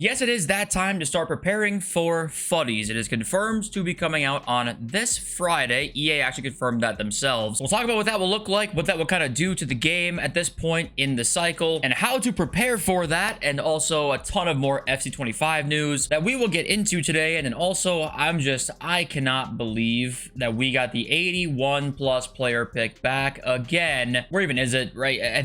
Yes, it is that time to start preparing for FUTTIES. It is confirmed to be coming out on this Friday. EA actually confirmed that themselves. We'll talk about what that will look like, what that will kind of do to the game at this point in the cycle, and how to prepare for that, and also a ton of more FC25 news that we will get into today. And then also, I cannot believe that we got the 81 plus player pick back again. Where even is it, right?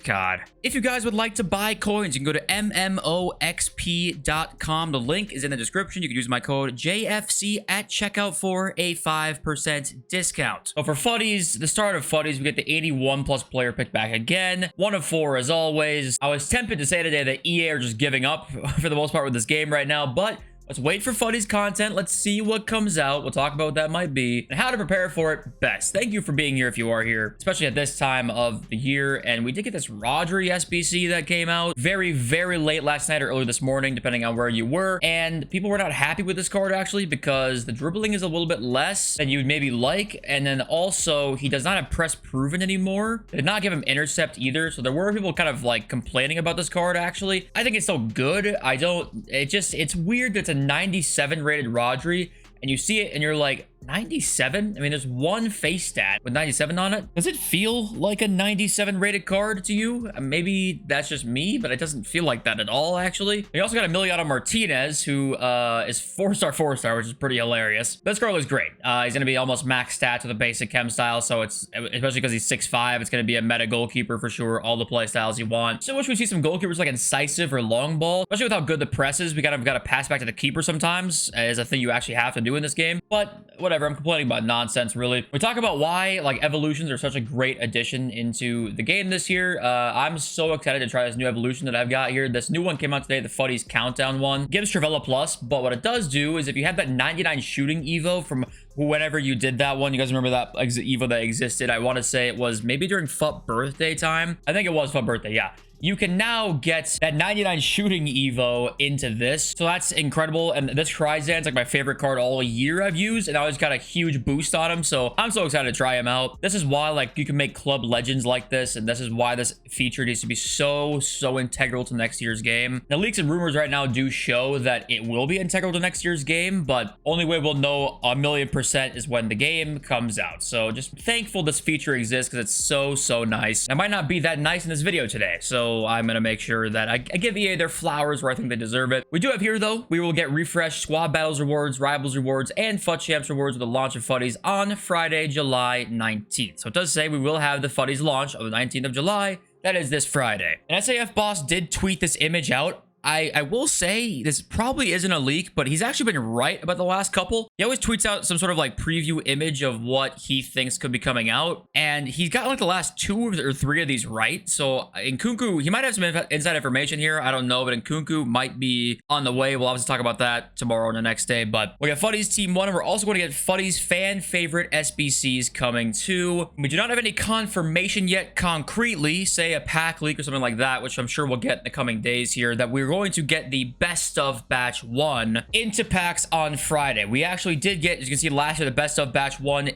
God. If you guys would like to buy coins, you can go to MMOXP.com. The link is in the description. You can use my code JFC at checkout for a 5% discount. So for FUTTIES, the start of FUTTIES, we get the 81 plus player pick back again. 1 of 4 as always. I was tempted to say today that EA are just giving up for the most part with this game right now, but let's wait for FUTTIES content. Let's see what comes out. We'll talk about what that might be and how to prepare for it best. Thank you for being here if you are here, especially at this time of the year. And we did get this Rodri SBC that came out very, very late last night or early this morning, depending on where you were. And people were not happy with this card actually because the dribbling is a little bit less than you'd maybe like. And then also he does not have press proven anymore. They did not give him intercept either. So there were people kind of like complaining about this card actually. I think it's still good. It's weird that it's a 97 rated Rodri and you see it and you're like, 97? I mean, there's one face stat with 97 on it. Does it feel like a 97 rated card to you? Maybe that's just me, but it doesn't feel like that at all, actually. We also got Emiliano Martinez, who is 4-star, 4-star, which is pretty hilarious. This card looks great. He's going to be almost max stats with a basic chem style, so it's, especially because he's 6'5", it's going to be a meta goalkeeper for sure, all the play styles you want. So I wish we'd see some goalkeepers like incisive or long ball, especially with how good the press is. We got to pass back to the keeper sometimes, as a thing you actually have to do in this game. But whatever, I'm complaining about nonsense, really. We talk about why like evolutions are such a great addition into the game this year. I'm so excited to try this new evolution that I've got here. This new one came out today, the FUTTIES Countdown one. Gives Trivella Plus, but what it does do is if you have that 99 shooting Evo from whenever you did that one, you guys remember that Evo that existed? I want to say it was maybe during FUT birthday time. I think it was FUT birthday, yeah. You can now get that 99 shooting Evo into this. So that's incredible. And this Kryzan's like my favorite card all year I've used. And I always got a huge boost on him. So I'm so excited to try him out. This is why like you can make club legends like this. And this is why this feature needs to be so integral to next year's game. The leaks and rumors right now do show that it will be integral to next year's game. But only way we'll know 1,000,000% is when the game comes out. So just thankful this feature exists because it's so nice. It might not be that nice in this video today. So I'm going to make sure that I give EA their flowers where I think they deserve it. We do have here, though, we will get refreshed squad battles rewards, rivals rewards, and FUT champs rewards with the launch of FUTTIES on Friday, July 19th. So it does say we will have the FUTTIES launch on the 19th of July. That is this Friday. An SAF boss did tweet this image out. I will say this probably isn't a leak, but he's actually been right about the last couple. He always tweets out some sort of like preview image of what he thinks could be coming out. And he's got like the last 2 or 3 of these right. So Nkunku, he might have some inside information here. I don't know, but Nkunku might be on the way. We'll obviously talk about that tomorrow or the next day. But we got FUTTIES Team 1, and we're also going to get FUTTIES fan favorite SBCs coming too. We do not have any confirmation yet concretely, say a pack leak or something like that, which I'm sure we'll get in the coming days here, that we're going to get the best of batch 1 into packs on Friday. We actually did get, as you can see last year, the best of batch 1.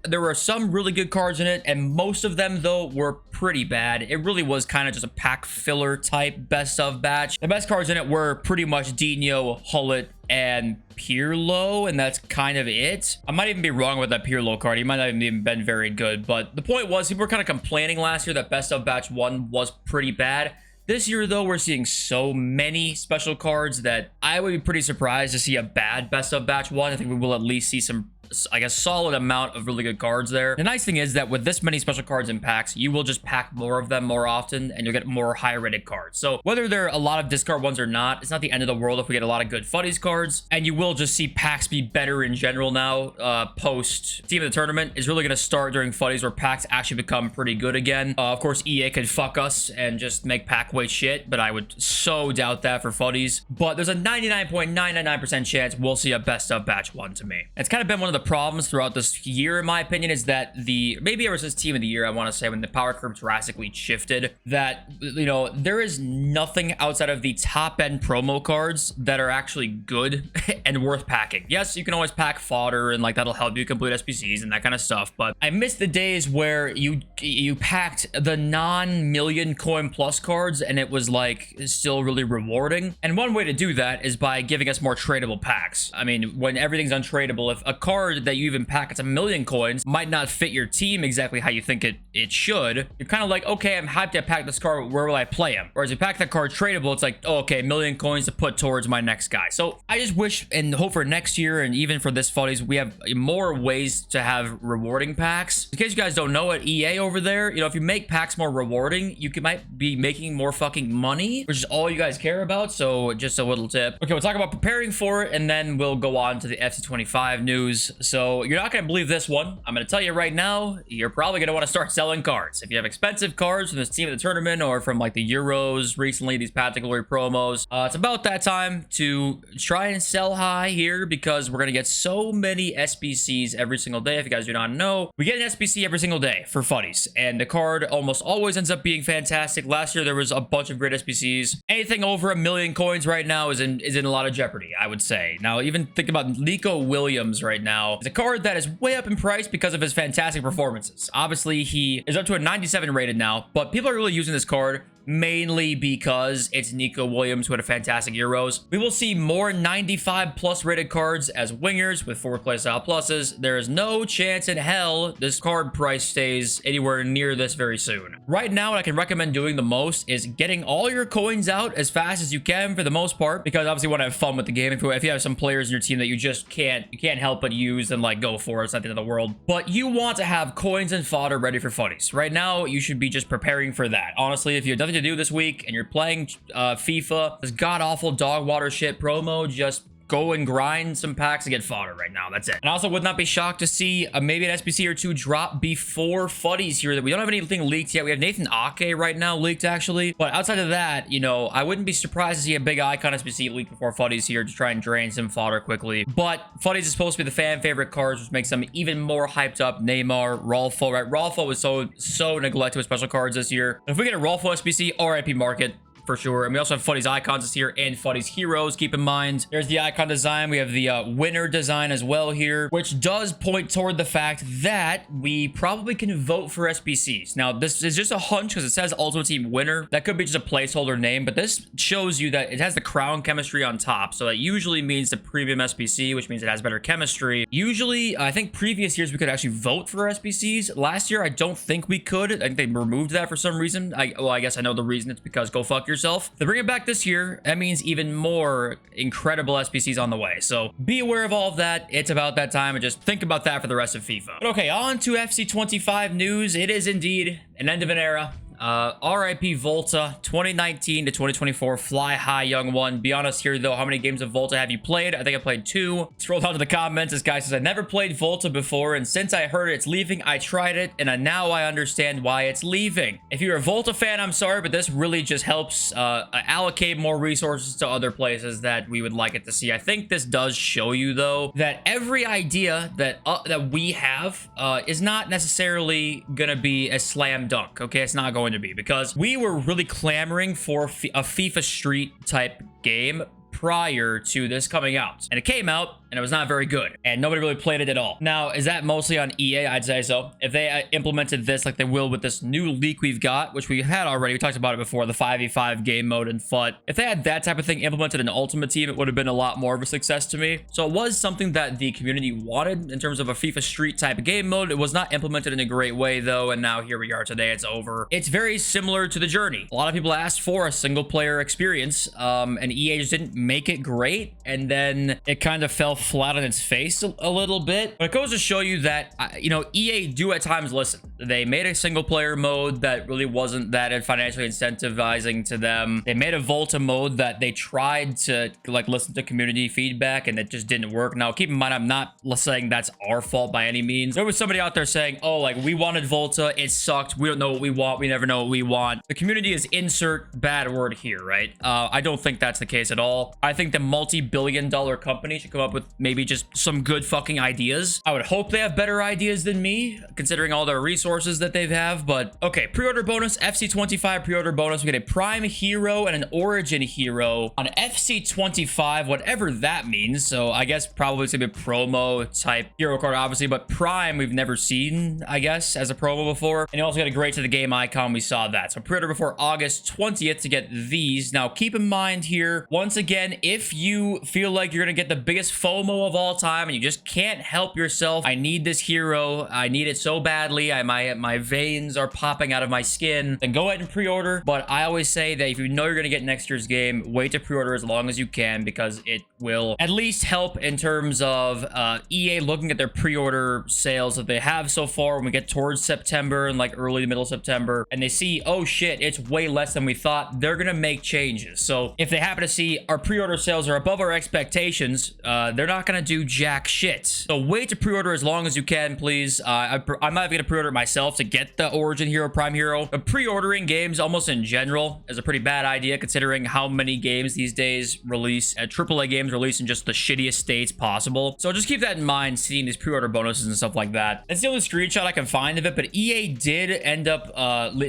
There were some really good cards in it, and most of them though were pretty bad. It really was kind of just a pack filler type best of batch. The best cards in it were pretty much Dino, Hullet, and Pirlo, and that's kind of it. I might even be wrong with that Pirlo card. He might not have even been very good, but the point was people were kind of complaining last year that best of batch 1 was pretty bad. This year, though, we're seeing so many special cards that I would be pretty surprised to see a bad best of batch 1. I think we will at least see some, I guess, solid amount of really good cards there. The nice thing is that with this many special cards in packs, you will just pack more of them more often and you'll get more high-rated cards. So whether they're a lot of discard ones or not, it's not the end of the world if we get a lot of good FUTTIES cards. And you will just see packs be better in general now. Post Team of the Tournament is really going to start during FUTTIES where packs actually become pretty good again. Of course, EA could fuck us and just make pack weight shit, but I would so doubt that for FUTTIES. But there's a 99.999% chance we'll see a best of batch 1 to me. It's kind of been one of the the problems throughout this year, in my opinion, is that maybe ever since Team of the Year, I want to say, when the power curve drastically shifted, that, you know, there is nothing outside of the top end promo cards that are actually good and worth packing. Yes, you can always pack fodder and like that'll help you complete SPCs and that kind of stuff, but I miss the days where you packed the non-million coin plus cards and it was like still really rewarding. And one way to do that is by giving us more tradable packs. I mean, when everything's untradeable, if a card that you even pack that's a million coins might not fit your team exactly how you think it should, you're kind of like, okay, I'm hyped to pack this card, where will I play him? Whereas if you pack that card tradable, it's like, oh, okay, a million coins to put towards my next guy. So I just wish and hope for next year, and even for this FUTTIES, we have more ways to have rewarding packs. In case you guys don't know, at EA over there, you know, if you make packs more rewarding, you might be making more fucking money, which is all you guys care about. So just a little tip. Okay, we'll talk about preparing for it, and then we'll go on to the FC25 news. So you're not going to believe this one. I'm going to tell you right now, you're probably going to want to start selling cards. If you have expensive cards from this team of the tournament or from like the Euros recently, these Path to Glory promos, it's about that time to try and sell high here, because we're going to get so many SBCs every single day. If you guys do not know, we get an SBC every single day for FUTTIES, and the card almost always ends up being fantastic. Last year, there was a bunch of great SBCs. Anything over a million coins right now is in a lot of jeopardy, I would say. Now, even think about Nico Williams right now. It's a card that is way up in price because of his fantastic performances. Obviously, he is up to a 97 rated now, but people are really using this card mainly because it's Nico Williams, who had a fantastic Euros. We will see more 95 plus rated cards as wingers with 4 playstyle pluses. There is no chance in hell this card price stays anywhere near this very soon. Right now, what I can recommend doing the most is getting all your coins out as fast as you can, for the most part, because obviously you want to have fun with the game. If you have some players in your team that you just can't help but use, then like go for it. It's not the end of the world. But you want to have coins and fodder ready for FUTTIES. Right now, you should be just preparing for that. Honestly, if you have nothing to do this week and you're playing FIFA, this god-awful dog water shit promo, just go and grind some packs to get fodder right now. That's it. And I also would not be shocked to see maybe an SBC or two drop before FUTTIES here. That we don't have anything leaked yet. We have Nathan Ake right now leaked, actually. But outside of that, you know, I wouldn't be surprised to see a big icon SBC leak before FUTTIES here to try and drain some fodder quickly. But FUTTIES is supposed to be the fan favorite cards, which makes them even more hyped up. Neymar, Rolfo, right? Rolfo was so neglected with special cards this year. If we get a Rolfo SBC, RIP market, for sure. And we also have FUTTIES icons this year and FUTTIES heroes. Keep in mind, there's the icon design. We have the winner design as well here, which does point toward the fact that we probably can vote for SBCs. Now, this is just a hunch because it says Ultimate Team winner. That could be just a placeholder name, but this shows you that it has the crown chemistry on top. So that usually means the premium SBC, which means it has better chemistry. Usually, I think previous years we could actually vote for SBCs. Last year, I don't think we could. I think they removed that for some reason. Well, I guess I know the reason. It's because go fuck yourself. They bring it back this year. That means even more incredible SBCs on the way. So be aware of all of that. It's about that time, and just think about that for the rest of FIFA. But okay, on to FC25 news. It is indeed an end of an era. RIP Volta 2019 to 2024. Fly high, young one. Be honest here, though. How many games of Volta have you played? I think I played 2. Scroll down to the comments. This guy says, I never played Volta before, and since I heard it's leaving, I tried it, and now I understand why it's leaving. If you're a Volta fan, I'm sorry, but this really just helps allocate more resources to other places that we would like it to see. I think this does show you, though, that every idea that we have is not necessarily gonna be a slam dunk. Okay, it's not going to be, because we were really clamoring for a FIFA Street type game prior to this coming out, and it came out and it was not very good, and nobody really played it at all. Now, is that mostly on EA? I'd say so. If they implemented this like they will with this new leak we've got, which we had already, we talked about it before, the 5v5 game mode in FUT. If they had that type of thing implemented in Ultimate Team, it would have been a lot more of a success to me. So it was something that the community wanted in terms of a FIFA Street type of game mode. It was not implemented in a great way, though, and now here we are today. It's over. It's very similar to the Journey. A lot of people asked for a single player experience, and EA just didn't make it great, and then it kind of fell flat on its face a little bit. But it goes to show you that, you know, EA do at times listen. They made a single player mode that really wasn't that financially incentivizing to them. They made a Volta mode that they tried to like listen to community feedback, and it just didn't work. Now, keep in mind, I'm not saying that's our fault by any means. There was somebody out there saying, oh, like, we wanted Volta, it sucked, we don't know what we want, we never know what we want. The community is insert bad word here, right? I don't think that's the case at all. I think the multi-billion-dollar company should come up with maybe just some good fucking ideas. I would hope they have better ideas than me, considering all their resources that they have. But okay, pre-order bonus, FC25 pre-order bonus. We get a Prime Hero and an Origin Hero on FC25, whatever that means. So I guess probably it's gonna be a promo type hero card, obviously, but Prime we've never seen, I guess, as a promo before. And you also get a great to the game icon. We saw that. So pre-order before August 20th to get these. Now keep in mind here, once again, if you feel like you're gonna get the biggest FOMO of all time and you just can't help yourself, I need this hero, I need it so badly, my veins are popping out of my skin, then go ahead and pre-order. But I always say that if you know you're gonna get next year's game, wait to pre-order as long as you can, because it will at least help in terms of EA looking at their pre-order sales that they have so far when we get towards September and like early to middle September, and they see, oh shit, it's way less than we thought, they're gonna make changes. So if they happen to see our pre-order sales are above our expectations, they're not gonna do jack shit. So wait to pre-order as long as you can, please. I'm not gonna pre-order it myself to get the Origin Hero, Prime Hero, but pre-ordering games almost in general is a pretty bad idea, considering how many games these days release, AAA games release in just the shittiest states possible. So just keep that in mind, seeing these pre-order bonuses and stuff like that. That's the only screenshot I can find of it, but EA did end up,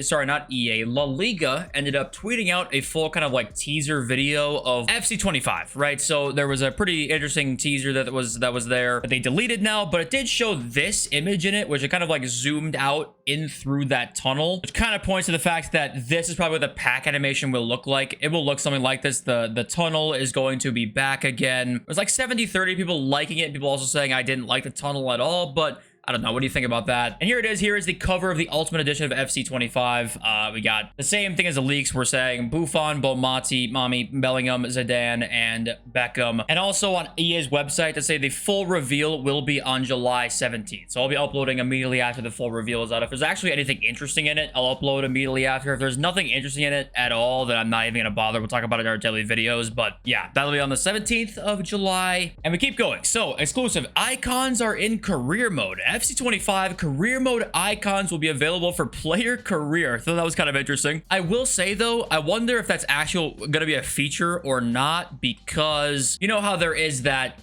sorry, not EA, La Liga ended up tweeting out a full kind of like teaser video of FC25, right? So there was a pretty interesting teaser that was there that they deleted now, but it did show this image in it, which it kind of like zoomed out in through that tunnel, which kind of points to the fact that this is probably what the pack animation will look like. It will look something like this. The tunnel is going to be back again. There's like 70-30 people liking it, people also saying I didn't like the tunnel at all, but I don't know. What do you think about that? And here it is. Here is the cover of the Ultimate Edition of FC25. We got the same thing as the leaks. We're saying Buffon, Bonmati, Mami, Bellingham, Zidane, and Beckham. And also on EA's website to say the full reveal will be on July 17th. So I'll be uploading immediately after the full reveal is out. If there's actually anything interesting in it, I'll upload immediately after. If there's nothing interesting in it at all, then I'm not even going to bother. We'll talk about it in our daily videos. But yeah, that'll be on the 17th of July. And we keep going. So exclusive icons are in career mode. FC25 career mode icons will be available for player career. So that was kind of interesting. I will say though, I wonder if that's actually going to be a feature or not, because you know how there is that,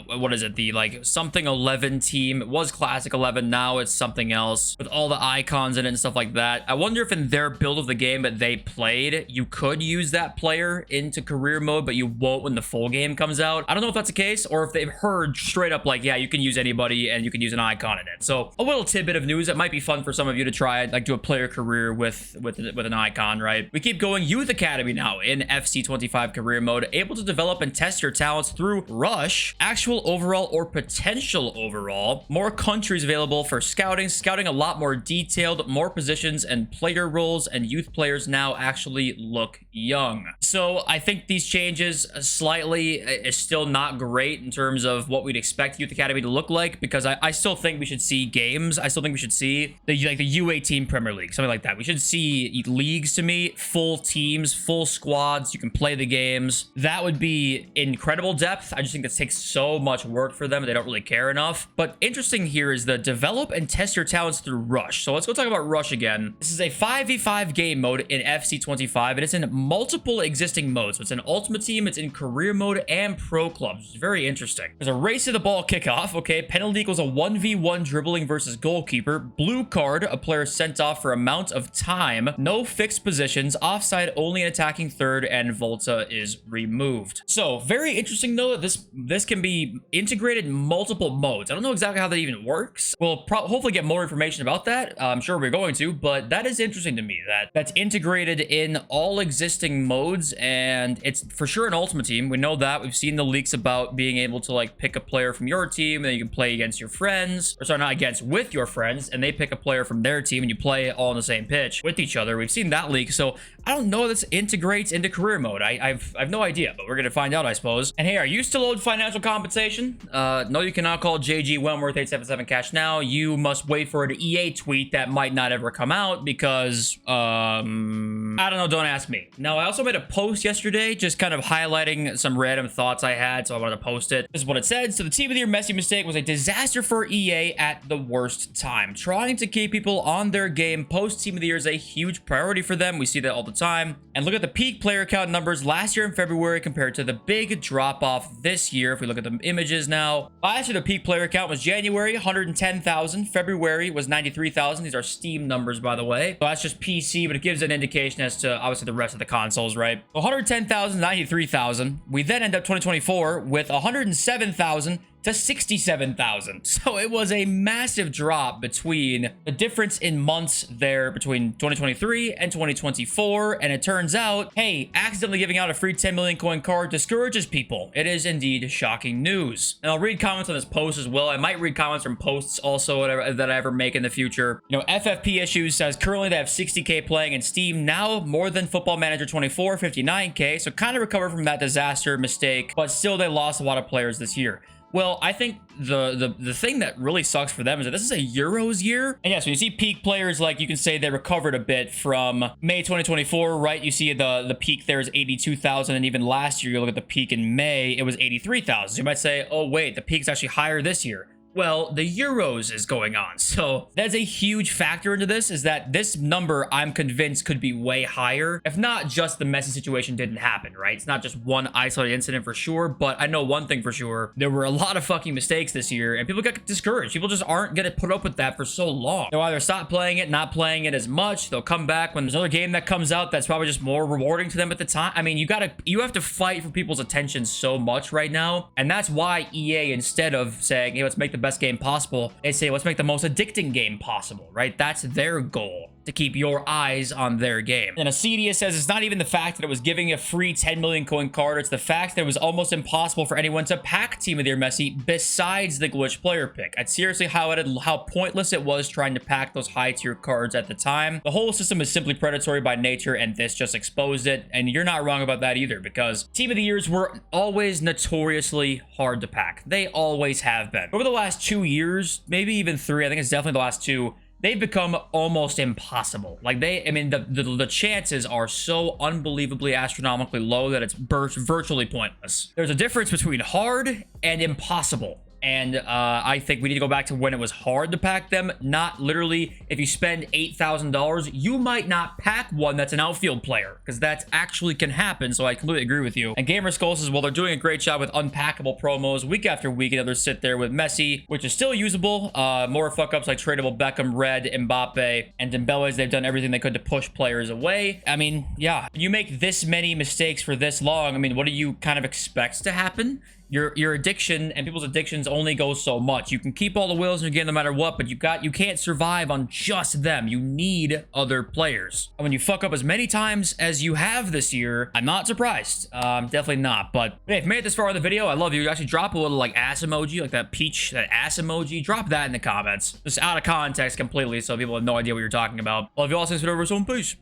what is it? The like something 11 team. It was classic 11. Now it's something else with all the icons in it and stuff like that. I wonder if in their build of the game that they played, you could use that player into career mode, but you won't when the full game comes out. I don't know if that's the case or if they've heard straight up like, yeah, you can use anybody and you can use an icon in it. So a little tidbit of news that might be fun for some of you to try, like do a player career with an icon, right? We keep going. Youth Academy now in FC25 career mode, able to develop and test your talents through Rush, actual overall or potential overall. More countries available for scouting a lot more detailed, more positions and player roles, and youth players now actually look young. So I think these changes slightly is still not great in terms of what we'd expect Youth Academy to look like, because I still think we should see games. I still think we should see the U18 Premier League, something like that. We should see leagues, to me, full teams, full squads. You can play the games. That would be incredible depth. I just think this takes so much work for them. They don't really care enough. But interesting here is the develop and test your talents through Rush. So let's go talk about Rush again. This is a 5v5 game mode in FC25, and it's in multiple existing modes. So it's in Ultimate Team, it's in Career Mode, and Pro Clubs, which is very interesting. There's a race to the ball kickoff. Okay, penalty equals a 1v1 dribbling versus goalkeeper. Blue card, a player sent off for amount of time. No fixed positions. Offside only an attacking third, and Volta is removed. So very interesting though that this can be integrated in multiple modes. I don't know exactly how that even works. We'll hopefully get more information about that. I'm sure we're going to, but that is interesting to me that that's integrated in all existing modes, and it's for sure an Ultimate Team. We know that. We've seen the leaks about being able to like pick a player from your team and then you can play against your friends, or sorry, not against, with your friends, and they pick a player from their team and you play all on the same pitch with each other. We've seen that leak, so I don't know if this integrates into career mode. I've no idea, but we're gonna find out, I suppose. And hey, are you still owed financial compensation? No, you cannot call JG Wentworth 877 cash now. You must wait for an EA tweet that might not ever come out because I don't know, don't ask me. Now, I also made a post yesterday just kind of highlighting some random thoughts I had, so I wanted to post it. This is what it said. So the team of the year Messi mistake was a disaster for EA at the worst time. Trying to keep people on their game post Team of the Year is a huge priority for them. We see that all the time. And look at the peak player count numbers last year in February compared to the big drop off this year. If we look at the images now, last year the peak player count was January 110,000, February was 93,000. These are Steam numbers, by the way. So that's just PC, but it gives an indication as to obviously the rest of the consoles, right? 110,000, 93,000. We then end up 2024 with 107,000 to 67,000. So it was a massive drop between the difference in months there between 2023 and 2024. And it turns out, hey, accidentally giving out a free 10 million coin card discourages people. It is indeed shocking news. And I'll read comments on this post as well. I might read comments from posts also that I ever make in the future. You know, FFP Issues says currently they have 60K playing in Steam now, more than Football Manager 24, 59K. So kind of recovered from that disaster mistake, but still they lost a lot of players this year. Well, I think the thing that really sucks for them is that this is a Euros year. And yes, when you see peak players, like you can say they recovered a bit from May 2024, right? You see the peak there is 82,000. And even last year, you look at the peak in May, it was 83,000. So you might say, oh, wait, the peak's actually higher this year. Well, the Euros is going on. So that's a huge factor into this, is that this number, I'm convinced, could be way higher. If not just the Messi situation didn't happen, right? It's not just one isolated incident for sure, but I know one thing for sure. There were a lot of fucking mistakes this year, and people got discouraged. People just aren't going to put up with that for so long. They'll either stop playing it, not playing it as much. They'll come back when there's another game that comes out that's probably just more rewarding to them at the time. I mean, you have to fight for people's attention so much right now, and that's why EA, instead of saying, hey, let's make the best game possible, they say let's make the most addicting game possible, right? That's their goal, to keep your eyes on their game. And Acedia says it's not even the fact that it was giving a free 10 million coin card, it's the fact that it was almost impossible for anyone to pack Team of the Year Messi besides the glitch player pick. I'd seriously highlighted how pointless it was trying to pack those high tier cards at the time. The whole system is simply predatory by nature, and this just exposed it. And you're not wrong about that either, because Team of the Years were always notoriously hard to pack. They always have been. Over the last 2 years, maybe even 3, I think it's definitely the last 2, they've become almost impossible. Like I mean, the chances are so unbelievably astronomically low that it's virtually pointless. There's a difference between hard and impossible. And I think we need to go back to when it was hard to pack them. Not literally, if you spend $8,000, you might not pack one that's an outfield player, because that actually can happen. So I completely agree with you. And Gamer Skull says, well, they're doing a great job with unpackable promos week after week. And others sit there with Messi, which is still usable. More fuck-ups like tradable Beckham, Red, Mbappe, and Dembele's. They've done everything they could to push players away. I mean, yeah, you make this many mistakes for this long. I mean, what do you kind of expect to happen? Your addiction and people's addictions only go so much. You can keep all the wheels in your game no matter what, but you can't survive on just them. You need other players. And when you fuck up as many times as you have this year, I'm not surprised. Definitely not. But hey, if you made it this far in the video, I love you. Actually drop a little like ass emoji, like that peach, that ass emoji. Drop that in the comments. Just out of context completely, so people have no idea what you're talking about. Love you all. Thanks for the over. Peace.